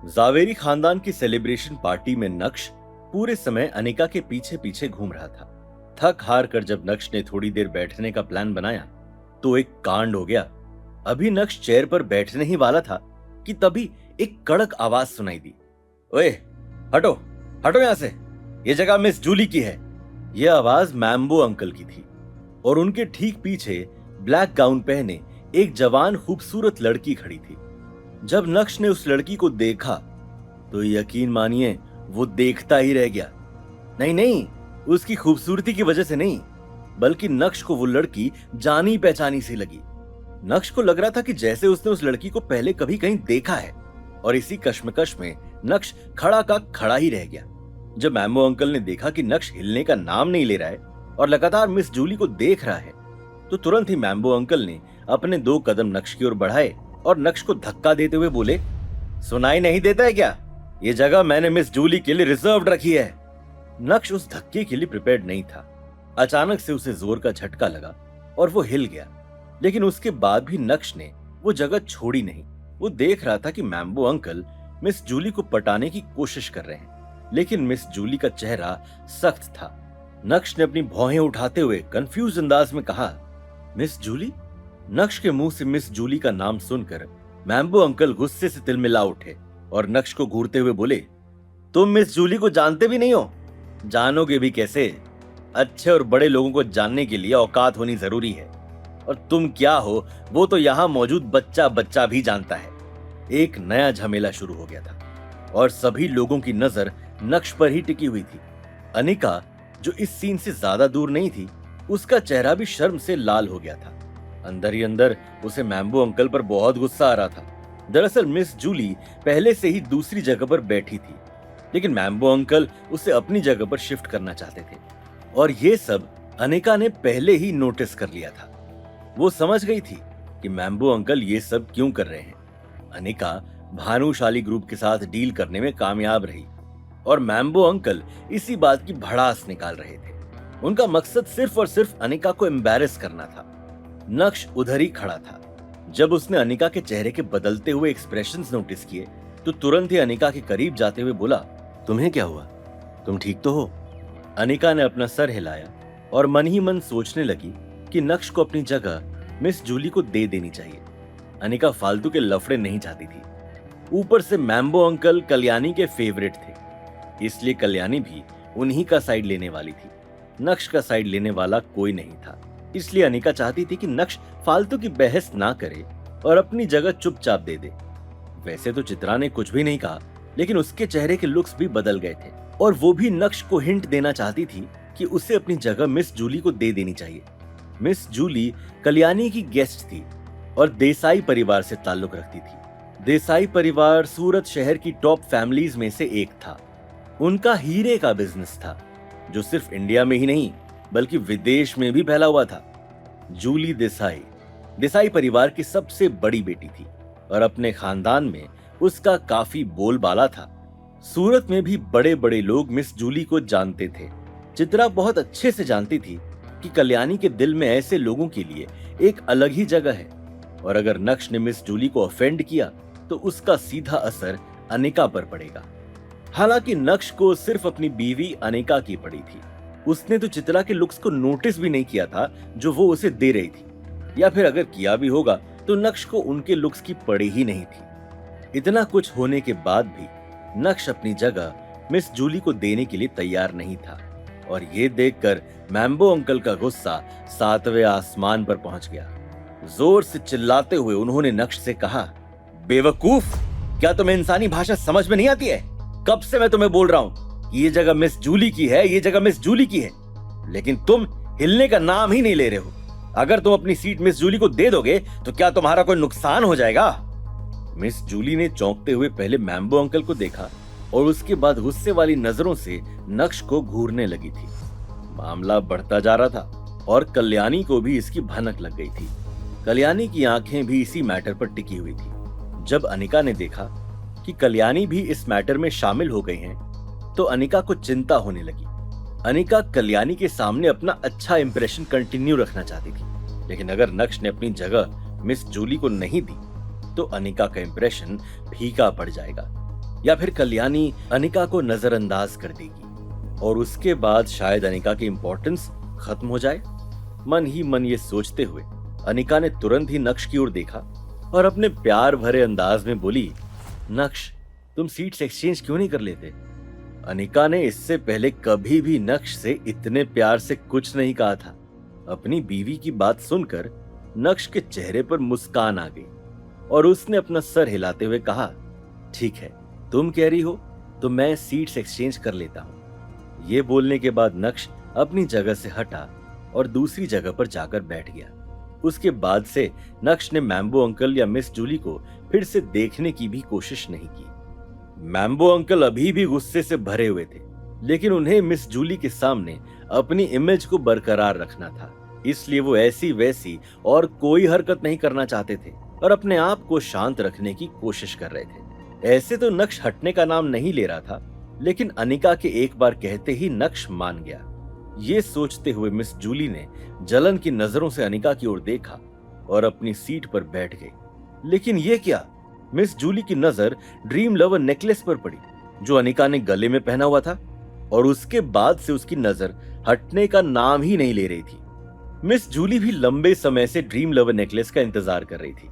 जावेरी खानदान की celebration party में नक्श पूरे समय अनिका के पीछे पीछे घूम रहा था। थक हार कर जब नक्श ने थोड़ी देर बैठने का प्लान बनाया तो एक कांड हो गया। अभी नक्श चेयर पर बैठने ही वाला था कि तभी एक कड़क आवाज सुनाई दी। ओए, हटो हटो यहां से, ये जगह मिस जूली की है। यह आवाज मैम्बो अंकल की थी और उनके ठीक पीछे ब्लैक गाउन पहने एक जवान खूबसूरत लड़की खड़ी थी। जब नक्श ने उस लड़की को देखा तो यकीन मानिए वो देखता ही रह गया। नहीं नहीं, उसकी खूबसूरती की वजह से नहीं, बल्कि नक्श को वो लड़की जानी पहचानी सी लगी। नक्श को लग रहा था कि जैसे उसने उस लड़की को पहले कभी कहीं देखा है, और इसी कश्मकश में नक्श खड़ा का खड़ा ही रह गया। जब मैम्बो अंकल ने देखा कि नक्श हिलने का नाम नहीं ले रहा है और लगातार मिस जूली को देख रहा है, तो तुरंत ही मैम्बो अंकल ने अपने 2 कदम नक्श की ओर बढ़ाए और नक्श को धक्का देते हुए बोले, सुनाई नहीं देता है क्या? ये जगह मैंने मिस जूली के लिए रिजर्व रखी है। नक्श उस धक्के के लिए प्रिपेयर्ड नहीं था। अचानक से उसे जोर का झटका लगा और वो हिल गया, लेकिन उसके बाद भी नक्श ने वो जगह छोड़ी नहीं। वो देख रहा था कि मैम्बो अंकल मिस जूली को पटाने की कोशिश कर रहे हैं, लेकिन मिस जूली का चेहरा सख्त था। नक्श ने अपनी भौहें उठाते हुए कंफ्यूज अंदाज में कहा, मिस जूली? नक्श के मुंह से मिस जूली का नाम सुनकर मैम्बो अंकल गुस्से से तिलमिला उठे और नक्श को घूरते हुए बोले, तुम मिस जूली को जानते भी नहीं हो? जानोगे भी कैसे? अच्छे और बड़े लोगों को जानने के लिए औकात होनी जरूरी है, और तुम क्या हो वो तो यहाँ मौजूद बच्चा बच्चा भी जानता है। एक नया झमेला शुरू हो गया था और सभी लोगों की नजर नक्श पर ही टिकी हुई थी। अनिका, जो इस सीन से ज्यादा दूर नहीं थी, उसका चेहरा भी शर्म से लाल हो गया था। अंदर ही अंदर उसे मैम्बो अंकल पर बहुत गुस्सा आ रहा था। दरअसल मिस जूली पहले से ही दूसरी जगह पर बैठी थी, लेकिन मैम्बो अंकल उसे अपनी जगह पर शिफ्ट करना चाहते थे, और ये सब अनिका ने पहले ही नोटिस कर लिया था। वो समझ गई थी कि मैम्बो अंकल ये सब क्यों कर रहे हैं। अनिका भानुशाली ग्रुप के साथ डील करने में कामयाब रही और मैम्बो अंकल इसी बात की भड़ास निकाल रहे थे। उनका मकसद सिर्फ और सिर्फ अनिका को एम्बैरेस करना था। नक्श उधर ही खड़ा था। जब उसने अनिका के चेहरे के बदलते हुए एक्सप्रेशंस नोटिस किए तो तुरंत ही अनिका के करीब जाते हुए बोला, तुम्हें क्या हुआ? तुम ठीक तो हो? अनिका ने अपना सर हिलाया और मन ही मन सोचने लगी कि नक्श को अपनी जगह मिस जूली को दे देनी चाहिए। अनिका फालतू के लफड़े नहीं चाहती थी। ऊपर से मैम्बो अंकल कल्याणी के फेवरेट थे, इसलिए कल्याणी भी उन्हीं का साइड लेने वाली थी। नक्श का साइड लेने वाला कोई नहीं था, इसलिए अनिका चाहती थी कि नक्श फालतू की बहस ना करे और अपनी जगह चुपचाप दे दे। वैसे तो चित्रा ने कुछ भी नहीं कहा, लेकिन उसके चेहरे के लुक्स भी बदल गए थे और वो भी नक्श को हिंट देना चाहती थी कि उसे अपनी जगह मिस जूली को दे देनी चाहिए। मिस जूली कल्याणी की गेस्ट थी और देसाई परिवार से ताल्लुक रखती थी। देसाई परिवार सूरत शहर की टॉप फैमिलीज में से एक था। उनका हीरे का बिजनेस था, जो सिर्फ इंडिया में ही नहीं बल्कि विदेश में भी फैला हुआ था। जूली देसाई परिवार की सबसे बड़ी बेटी थी और अपने खानदान में उसका काफी बोलबाला था। सूरत में भी बड़े बड़े लोग मिस जूली को जानते थे। चित्रा बहुत अच्छे से जानती थी कि कल्याणी के दिल में ऐसे लोगों के लिए एक अलग ही जगह है, और अगर नक्श ने मिस जूली को ऑफेंड किया तो उसका सीधा असर अनिका पर पड़ेगा। हालांकि नक्श को सिर्फ अपनी बीवी अनिका की पड़ी थी। उसने तो चित्रा के लुक्स को नोटिस भी नहीं किया था जो वो उसे दे रही थी, या फिर अगर किया भी होगा तो नक्श को उनके लुक्स की पड़ी ही नहीं थी। इतना कुछ होने के बाद भी नक्श अपनी जगह मिस जूली को देने के लिए तैयार नहीं था, और ये देखकर मैम्बो अंकल का गुस्सा 7वें आसमान पर पहुंच गया। जोर से चिल्लाते हुए उन्होंने नक्श से कहा, बेवकूफ, क्या तुम्हें इंसानी भाषा समझ में नहीं आती है? कब से मैं तुम्हें बोल रहा हूं कि ये जगह मिस जूली की है, ये जगह मिस जूली की है, लेकिन तुम हिलने का नाम ही नहीं ले रहे हो। अगर तुम अपनी सीट मिस जूली को दे दोगे तो क्या तुम्हारा कोई नुकसान हो जाएगा? मिस जूली ने चौंकते हुए पहले मैम्बो अंकल को देखा और उसके बाद गुस्से वाली नजरों से नक्श को घूरने लगी थी। मामला बढ़ता जा रहा था और कल्याणी को भी इसकी भनक लग गई थी। कल्याणी की आंखें भी इसी मैटर पर टिकी हुई थी। जब अनिका ने देखा कि कल्याणी भी इस मैटर में शामिल हो गई हैं, तो अनिका को चिंता होने लगी। अनिका कल्याणी के सामने अपना अच्छा इंप्रेशन कंटिन्यू रखना चाहती थी, लेकिन अगर नक्श ने अपनी जगह मिस जूली को नहीं दी तो अनिका का इंप्रेशन फीका पड़ जाएगा। या फिर कल्याणी अनिका को नजरअंदाज कर देगी और उसके बाद शायद अनिका की इंपॉर्टेंस खत्म हो जाए। मन ही मन ये सोचते हुए अनिका ने तुरंत ही नक्श की ओर देखा और अपने प्यार भरे अंदाज में बोली, नक्श, तुम सीट्स एक्सचेंज क्यों नहीं कर लेते? अनिका ने इससे पहले कभी भी नक्श से इतने प्यार से कुछ नहीं कहा था। अपनी बीवी की बात सुनकर नक्श के चेहरे पर मुस्कान आ गई और उसने अपना सर हिलाते हुए कहा, ठीक है, तुम कह रही हो तो मैं सीट्स एक्सचेंज कर लेता हूं। ये बोलने के बाद नक्श अपनी जगह से हटा और दूसरी जगह पर जाकर बैठ गया। उसके बाद से नक्श ने मैम्बो अंकल या मिस जूली को फिर से देखने की भी कोशिश नहीं की। मैम्बो अंकल अभी भी गुस्से से भरे हुए थे, लेकिन उन्हें मिस जूली के सामने अपनी इमेज को बरकरार रखना था, इसलिए वो ऐसी वैसी और कोई हरकत नहीं करना चाहते थे और अपने आप को शांत रखने की कोशिश कर रहे थे। ऐसे तो नक्श हटने का नाम नहीं ले रहा था, लेकिन अनिका के एक बार कहते ही नक्श मान गया। ये सोचते हुए मिस जूली ने जलन की नजरों से अनिका की ओर देखा और अपनी सीट पर बैठ गई। लेकिन ये क्या? मिस जूली की नजर ड्रीम लवर नेकलेस पर पड़ी जो अनिका ने गले में पहना हुआ था और उसके बाद से उसकी नजर हटने का नाम ही नहीं ले रही थी। मिस जूली भी लंबे समय से ड्रीम लवर नेकलेस का इंतजार कर रही थी।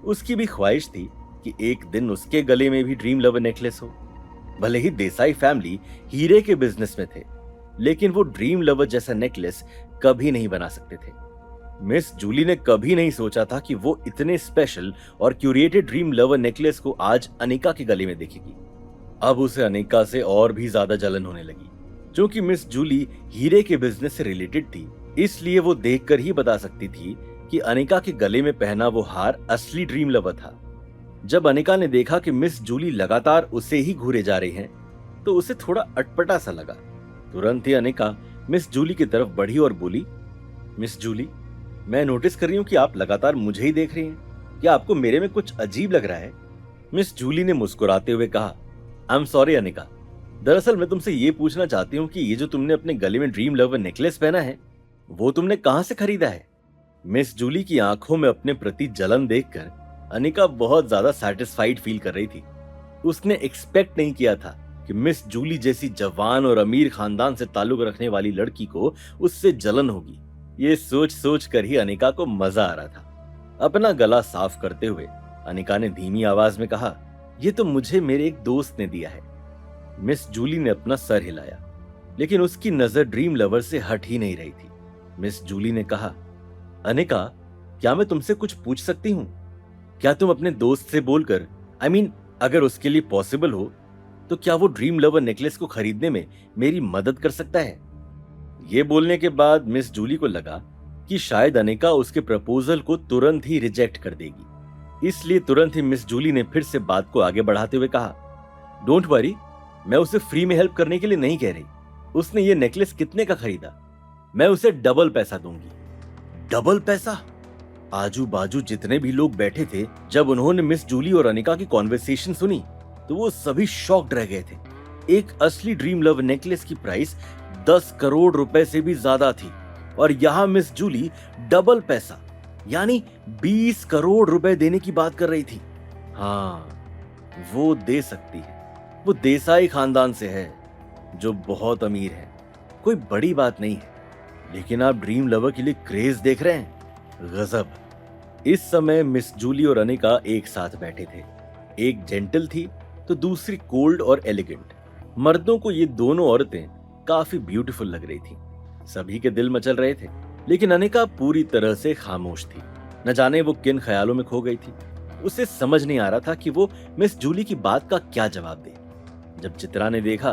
उसकी भी ख्वाहिश थी कि एक दिन उसके गले में भी ड्रीम लवर नेकलेस हो। भले ही देसाई फैमिली हीरे के बिजनेस में थे, लेकिन वो ड्रीम लवर जैसा नेकलेस कभी नहीं बना सकते थे। मिस जूली ने कभी नहीं सोचा था कि वो इतने स्पेशल और क्यूरेटेड ड्रीम लवर नेकलेस को आज अनिका के गले में देखेगी। अब उसे अनिका से और भी ज्यादा जलन होने लगी। क्योंकि मिस जूली हीरे के बिजनेस से रिलेटेड थी, इसलिए वो देखकर ही बता सकती थी कि अनिका के गले में पहना वो हार असली ड्रीम लवर था। जब अनिका ने देखा कि मिस जूली लगातार उसे ही घूरे जा रही हैं, तो उसे थोड़ा अटपटा सा लगा। तुरंत ही अनिका मिस जूली की तरफ बढ़ी और बोली, मिस जूली, मैं नोटिस कर रही हूँ कि आप लगातार मुझे ही देख रही हैं। क्या आपको मेरे में कुछ अजीब लग रहा है? मिस जूली ने मुस्कुराते हुए कहा, आई एम सॉरी अनिका, दरअसल मैं तुमसे ये पूछना चाहती हूँ कि ये जो तुमने अपने गले में ड्रीम लवर नेकलेस पहना है, वो तुमने कहाँ से खरीदा है? मिस जूली की आंखों में अपने प्रति जलन देखकर अनिका बहुत ज्यादा सैटिस्फाइड फील कर रही थी। उसने एक्सपेक्ट नहीं किया था कि मिस जूली जैसी जवान और अमीर खानदान से ताल्लुक रखने वाली लड़की को उससे जलन होगी। ये सोच सोच कर ही अनिका को मजा आ रहा था। अपना गला साफ करते हुए अनिका ने धीमी आवाज में कहा, ये तो मुझे मेरे एक दोस्त ने दिया है। मिस जूली ने अपना सर हिलाया, लेकिन उसकी नजर ड्रीम लवर से हट ही नहीं रही थी। मिस जूली ने कहा, अनिका, क्या मैं तुमसे कुछ पूछ सकती हूँ? क्या तुम अपने दोस्त से बोलकर, अगर उसके लिए पॉसिबल हो, तो क्या वो ड्रीम लवर नेकलेस को खरीदने में मेरी मदद कर सकता है? ये बोलने के बाद मिस जूली को लगा कि शायद अनिका उसके प्रपोजल को तुरंत ही रिजेक्ट कर देगी, इसलिए तुरंत ही मिस जूली ने फिर से बात को आगे बढ़ाते हुए कहा, डोंट वरी, मैं उसे फ्री में हेल्प करने के लिए नहीं कह रही। उसने ये नेकलेस कितने का खरीदा? मैं उसे डबल पैसा दूंगी। डबल पैसा? आजू बाजू जितने भी लोग बैठे थे, जब उन्होंने मिस जूली और अनिका की कॉन्वर्सेशन सुनी, तो वो सभी शॉक्ड रह गए थे। एक असली ड्रीम लव नेकलेस की प्राइस 10 करोड़ रुपए से भी ज्यादा थी और यहाँ मिस जूली डबल पैसा यानी 20 करोड़ रुपए देने की बात कर रही थी। हाँ, वो दे सकती है। वो देसाई खानदान से है जो बहुत अमीर है। कोई बड़ी बात नहीं है, लेकिन आप ड्रीम लवर के लिए क्रेज देख रहे हैं, गजब। इस समय मिस जूली और अनिका एक साथ बैठे थे। एक जेंटल थी तो दूसरी कोल्ड और एलिगेंट। मर्दों को ये दोनों औरतें काफी ब्यूटीफुल लग रही थी। सभी के दिल मचल रहे थे, लेकिन अनिका पूरी तरह से खामोश थी। न जाने वो किन ख्यालों में खो गई थी। उसे समझ नहीं आ रहा था कि वो मिस जूली की बात का क्या जवाब दे। जब चित्रा ने देखा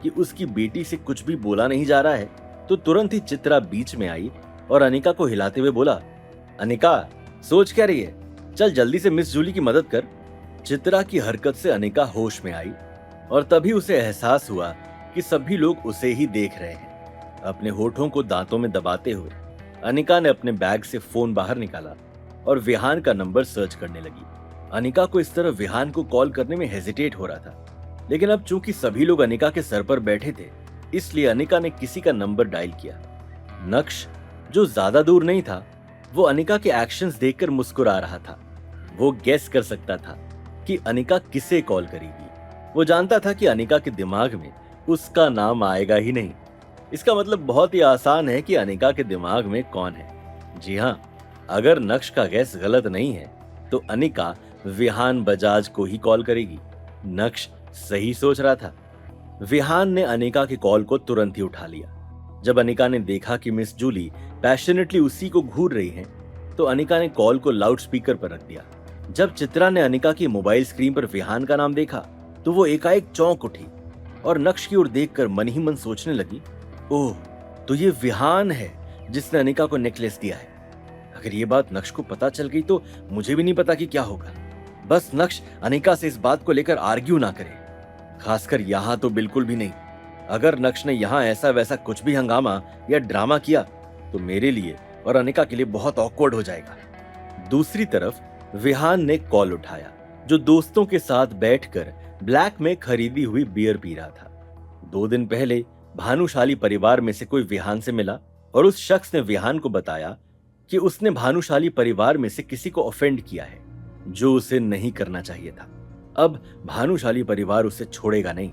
कि उसकी बेटी से कुछ भी बोला नहीं जा रहा है, तो तुरंत ही चित्रा बीच में आई और अनिका को हिलाते हुए बोला, अनिका, सोच क्या रही है? चल जल्दी से मिस जूली की मदद कर। चित्रा की हरकत से अनिका होश में आई और तभी उसे एहसास हुआ कि सभी लोग उसे ही देख रहे हैं। अपने होठों को दांतों में दबाते हुए अनिका ने अपने बैग से फोन बाहर निकाला और विहान का नंबर सर्च करने लगी। अनिका को इस तरह विहान को कॉल करने में हेजिटेट हो रहा था, लेकिन अब चूंकि सभी लोग अनिका के सर पर बैठे थे, इसलिए अनिका ने किसी का नंबर डायल किया। नक्श, जो ज्यादा दूर नहीं था, वो अनिका के एक्शंस देखकर मुस्कुरा रहा था। वो गेस कर सकता था कि अनिका किसे कॉल करेगी। वो जानता था कि अनिका के दिमाग में उसका नाम आएगा ही नहीं। इसका मतलब बहुत ही आसान है कि अनिका के दिमाग में कौन है। जी हाँ, अगर नक्श का गैस गलत नहीं है तो अनिका विहान बजाज को ही कॉल करेगी। नक्श सही सोच रहा था। विहान ने अनिका के कॉल को तुरंत ही उठा लिया। जब अनिका ने देखा कि मिस जूली पैशनेटली उसी को घूर रही हैं, तो अनिका ने कॉल को लाउड स्पीकर पर रख दिया। जब चित्रा ने अनिका की मोबाइल स्क्रीन पर विहान का नाम देखा तो वो एकाएक चौंक उठी और नक्श की ओर देखकर मन ही मन सोचने लगी, ओह, तो ये विहान है जिसने अनिका को नेकलेस दिया है। अगर ये बात नक्श को पता चल गई तो मुझे भी नहीं पता कि क्या होगा। बस नक्श अनिका से इस बात को लेकर आर्ग्यू ना करे, खासकर यहां तो बिल्कुल भी नहीं। अगर नक्श ने यहां ऐसा वैसा कुछ भी हंगामा या ड्रामा किया तो मेरे लिए और अनिका के लिए बहुत ऑकवर्ड हो जाएगा। दूसरी तरफ विहान ने कॉल उठाया, जो दोस्तों के साथ बैठकर ब्लैक में खरीदी हुई बियर पी रहा था। 2 दिन पहले भानुशाली परिवार में से कोई विहान से मिला और उस शख्स ने विहान को बताया कि उसने भानुशाली परिवार में से किसी को ऑफेंड किया है, जो उसे नहीं करना चाहिए था। अब भानुशाली परिवार उसे छोड़ेगा नहीं।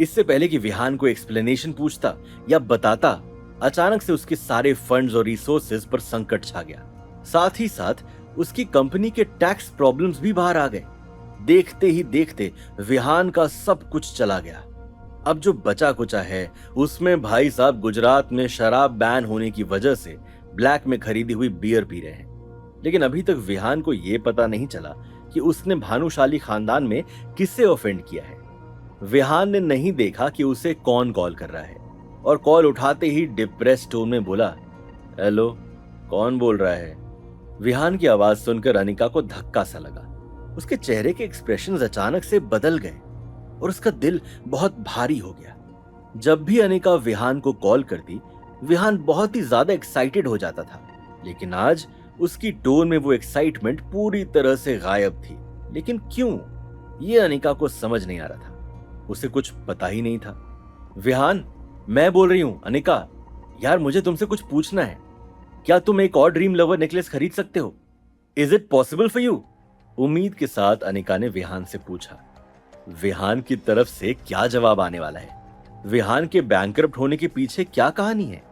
इससे पहले कि विहान को एक्सप्लेनेशन पूछता या बताता, अचानक से उसके सारे फंड्स और रिसोर्सेज पर संकट छा गया। साथ ही साथ उसकी कंपनी के टैक्स प्रॉब्लम्स भी बाहर आ गए। देखते ही देखते विहान का सब कुछ चला गया। अब जो बचा कुचा है उसमें भाई साहब गुजरात में शराब बैन होने की वजह से ब्लैक में खरीदी हुई बियर पी रहे हैं। लेकिन अभी तक विहान को यह पता नहीं चला कि उसने भानुशाली खानदान में किससे ऑफेंड किया है। विहान ने नहीं देखा कि उसे कौन कॉल कर रहा है और कॉल उठाते ही डिप्रेस्ड टोन में बोला, हेलो, कौन बोल रहा है? विहान की आवाज सुनकर अनिका को धक्का सा लगा। उसके चेहरे के एक्सप्रेशंस अचानक से बदल गए और उसका दिल बहुत भारी हो गया। जब भी अनिका विहान को कॉल करती, विहान बहुत ही ज्यादा एक्साइटेड हो जाता था, लेकिन आज उसकी टोन में वो एक्साइटमेंट पूरी तरह से गायब थी। लेकिन क्यों, ये अनिका को समझ नहीं आ रहा था। उसे कुछ पता ही नहीं था। विहान, मैं बोल रही हूं। अनिका, यार मुझे तुमसे कुछ पूछना है। क्या तुम एक और ड्रीम लवर नेकलेस खरीद सकते हो? Is it possible for you? उम्मीद के साथ अनिका ने विहान से पूछा। विहान की तरफ से क्या जवाब आने वाला है? विहान के बैंकरप्ट होने के पीछे क्या कहानी है?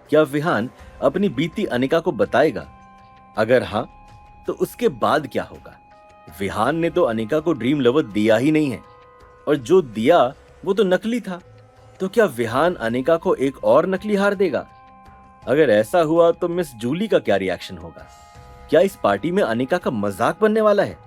क्या विहान अपनी बीती अनिका को बताएगा? अगर हां, तो उसके बाद क्या होगा? विहान ने तो अनिका को ड्रीम लवर दिया ही नहीं है, और जो दिया वो तो नकली था। तो क्या विहान अनिका को एक और नकली हार देगा? अगर ऐसा हुआ तो मिस जूली का क्या रिएक्शन होगा? क्या इस पार्टी में अनिका का मजाक बनने वाला है,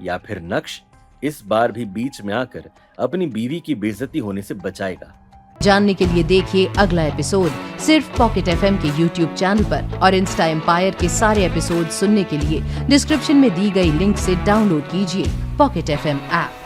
या फिर नक्श इस बार भी बीच में आकर अपनी बीवी की बेइज्जती होने से बचाएगा? जानने के लिए देखिए अगला एपिसोड सिर्फ पॉकेट एफएम के यूट्यूब चैनल पर, और इंस्टा एम्पायर के सारे एपिसोड सुनने के लिए डिस्क्रिप्शन में दी गई लिंक से डाउनलोड कीजिए पॉकेट एफएम ऐप।